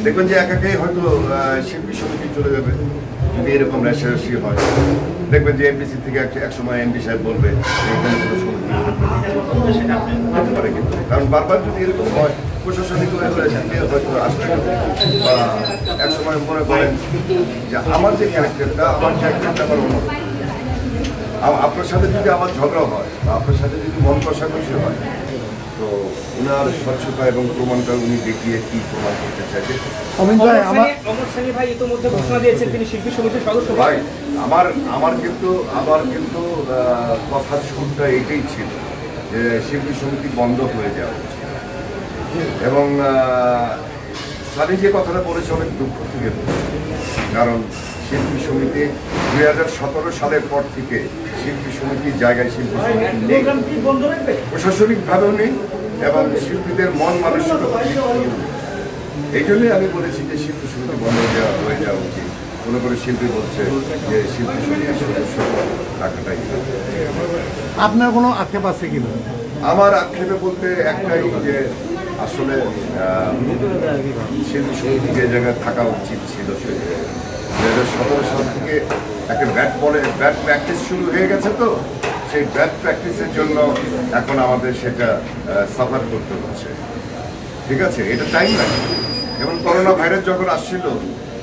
দেখবেন যে একাকেই হয়তো শিল্পী সমিতি চলে যাবে যদি এরকম রেশারেশি হয়। দেখবেন যে এমপিসি থেকে এক সময় এমপি সাহেব বলবে এখানে কোনো সমিতি হতে পারে, কিন্তু কারণ বারবার যদি এরকম হয় প্রশাসনিক হয়তো আসবে বা এক সময় মনে করেন যে আমার যে ক্যারেক্টারটা আমার অন্য, আপনার সাথে যদি আমার ঝগড়া হয় বা আপনার সাথে যদি মন কষাকষি হয়, তো উনার স্বচ্ছতা এবং প্রমাণটা উনি দেখিয়ে কি প্রমাণ করতে চাইছে। ভাই আমার কিন্তু কথার শুরুটা এটাই ছিল যে শিল্পী সমিতি বন্ধ হয়ে যাওয়া উচিত, এবং সানি যে কথাটা বলেছে অনেক দুঃখ থেকে, কারণ শিল্পী সমিতি 2017 সালের পর থেকে শিল্পী সমিতির জায়গায় শিল্পী সমিতি নেই, প্রশাসনিকভাবেও নেই এবং শিল্পীদের মন মানসিকতা। এই জন্যই আমি বলেছি যে শিল্পী সমিতি বন্ধ হয়ে যাওয়া উচিত। কোনো কোনো শিল্পী বলছে যে শিল্পী সমিতির সদস্য রাখাটাই। আপনার কোনো আক্ষেপ আছে কিনা? আমার আক্ষেপে বলতে একটাই যে আসলে শিল্পী সমিতি যে জায়গায় থাকা উচিত ছিল, 2017 সাল থেকে একটা ব্যাট প্র্যাকটিস শুরু হয়ে গেছে, তো সেই ব্যাট প্র্যাকটিসের জন্য এখন আমাদের সেটা সাফার করতে হচ্ছে। ঠিক আছে, এটা টাইম লাগে। যেমন করোনা ভাইরাস যখন আসছিল,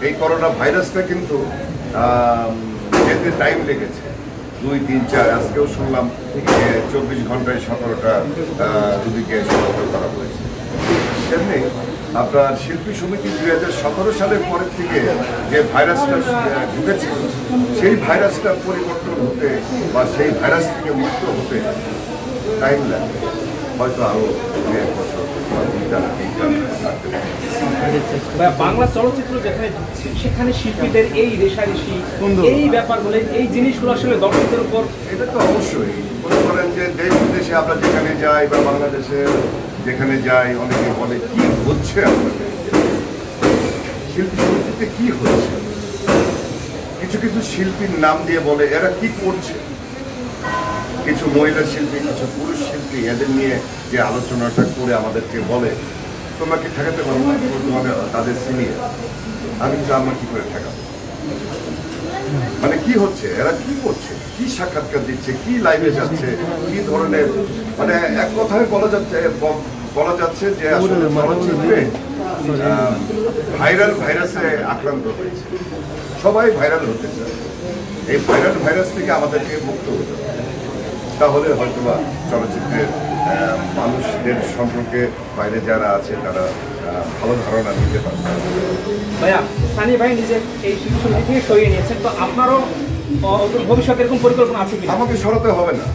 এই করোনা ভাইরাসটা কিন্তু যেতে টাইম লেগেছে 2, 3, 4। আজকেও শুনলাম যে 24 ঘন্টায় 17টা রোগীকে শনাক্ত করা হয়েছে। সেমনি আপনার শিল্পী সমিতি 2017 সালের পরের থেকে যে ভাইরাসটা ঢুকেছে, সেই ভাইরাসটা পরিবর্তন হতে বা সেই ভাইরাস থেকে মুক্ত হতে টাইম লাগে, হয়তো আরো 1 বছর বা 2টা বাংলা চলচ্চিত্র যেখানে সেখানে শিল্পীদের এই রেশারেশি, এই ব্যাপারগুলো, এই জিনিসগুলো আসলে দর্শকদের উপর, এটা তো অবশ্যই মনে করেন যে দেশ বিদেশে আমরা যেখানে যাই বা বাংলাদেশে যেখানে যাই, অনেকে বলে কি হচ্ছে আপনাদের শিল্পী সমিতিতে, কি হচ্ছে। কিছু কিছু শিল্পীর নাম দিয়ে বলে এরা কি করছে, কিছু মহিলা শিল্পী, কিছু পুরুষ শিল্পী, এদের নিয়ে যে আলোচনাটা করে আমাদেরকে বলে তোমরা কি ঠেকাতে পারো না, তোমাদের তাদের সিনিয়র। আমি কিন্তু আমরা কি করে ঠেকাবো? মানে কি হচ্ছে, এরা কি করছে, কি সাক্ষাৎকার দিচ্ছে, কি লাইভে যাচ্ছে, কি ধরনের, মানে এক কথায় বলা যাচ্ছে যে আসলে চলচ্চিত্রে ভাইরাসে আক্রান্ত হয়েছে, সবাই ভাইরাল হতে চায়। এই ভাইরাস থেকে আমাদেরকে মুক্ত হতে হবে, তাহলে হয়তোবা চলচ্চিত্রের মানুষদের সম্পর্কে বাইরে যারা আছে তারা ভালো ধারণা নিতে পারবে। ভাইয়া, সানি ভাই নিজে এই শিল্পী সমিতি থেকে সরিয়ে নিয়েছেন, তো আপনারও ভবিষ্যতে এরকম পরিকল্পনা আছে কিনা? আমাকে সরাতে হবে না।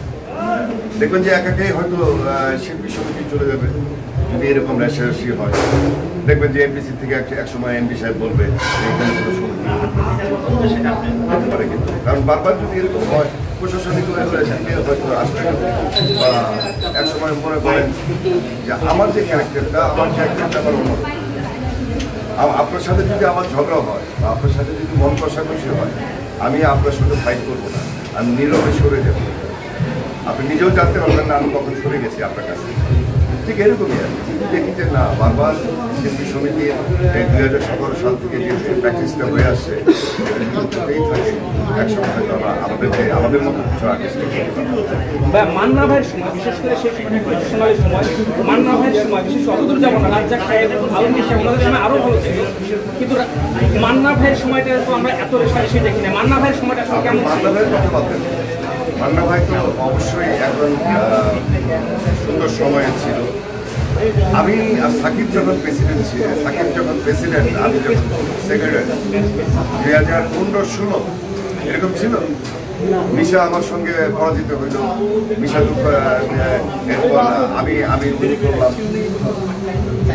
দেখবেন যে একাকেই হয়তো শিল্পী সমিতি চলে যাবে যদি এরকম রেশারেশি হয়। দেখবেন যে এমপিসি থেকে এক সময় এমপি সাহেব বলবে এখানে কোনো সমিতি হতে পারে, কিন্তু কারণ বারবার যদি এরকম হয় প্রশাসনিক হয়তো আসবে বা এক সময় মনে করেন যে আমার যে ক্যারেক্টারটা আমার অন্য, আপনার সাথে যদি আমার ঝগড়া হয় বা আপনার সাথে যদি মন কষাকষি হয়, আমি আপনার সাথে ফাইট করবো না, আমি নীরবে সরে যাব। আপনি নিজেও জানতে পারবেন না আমি কখন সরে গেছি আপনার কাছে। ঠিক এরকমই আর কিন্তু দেখি যে না, বারবার শিল্পী সমিতি এই 2017 সাল থেকে যে প্র্যাকটিসটা হয়ে আসছে, একসময় হয়তো আমাদের মতো কিছু আর্টিস্ট। মান্না ভাইয়ের সময়, বিশেষ করে সেই সময় মান্না ভাইয়ের সময়, বিশেষ অতদূর যাবো না, রাজ্জাক সাহেব আরো ভালো ছিল, কিন্তু মান্না ভাইয়ের সময়টা তো আমরা এত রেশারেশি দেখি না। মান্না ভাইয়ের সময়টা আসলে কেমন? মান্না ভাইয়ের কথা বলতেন, মান্না ভাই তো অবশ্যই একজন সুন্দর সময় ছিল। আমি আর সাকিব যখন প্রেসিডেন্ট আমি যখন সেক্রেটারি, 2015-16 এরকম ছিল। মিশা আমার সঙ্গে পরাজিত হইল, মিশা তো এরপর আমি উইন করলাম।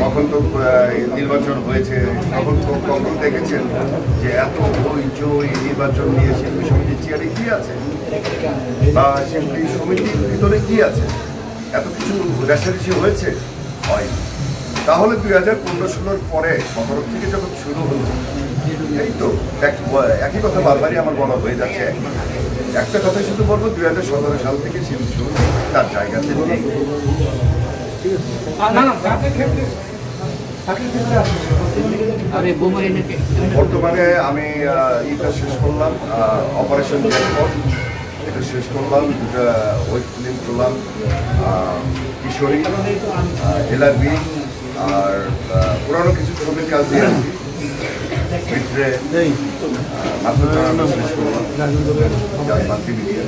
তখন তো নির্বাচন হয়েছে, তখন দেখেছেন যে এত হইচই নির্বাচন নিয়ে শিল্পী সমিতির চেয়ারে কি আছে বা শিল্পী সমিতির ভিতরে কি আছে, এত কিছু রেশারেশি হয়েছে হয়। তাহলে 2015-16 পরে 17 থেকে যখন শুরু হলো, এই তো একই কথা বারবারই আমার বলা হয়ে যাচ্ছে। একটা কথাই শুধু বলবো, 2017 সাল থেকে শিল্পী সমিতি তার জায়গাতে নেই। ঠিক আছে। বর্তমানে আমি ইটা শেষ করলাম, অপারেশন জ্যাকপট এটা শেষ করলাম, দুটা ওয়েব ফিল্ম করলাম, কিশোরী, এলআরবি আর পুরানো কিছু ছবির কাজ দিয়েছি। ভিতরে মাসুদ রানা শেষ করলাম, মাল্টিমিডিয়া।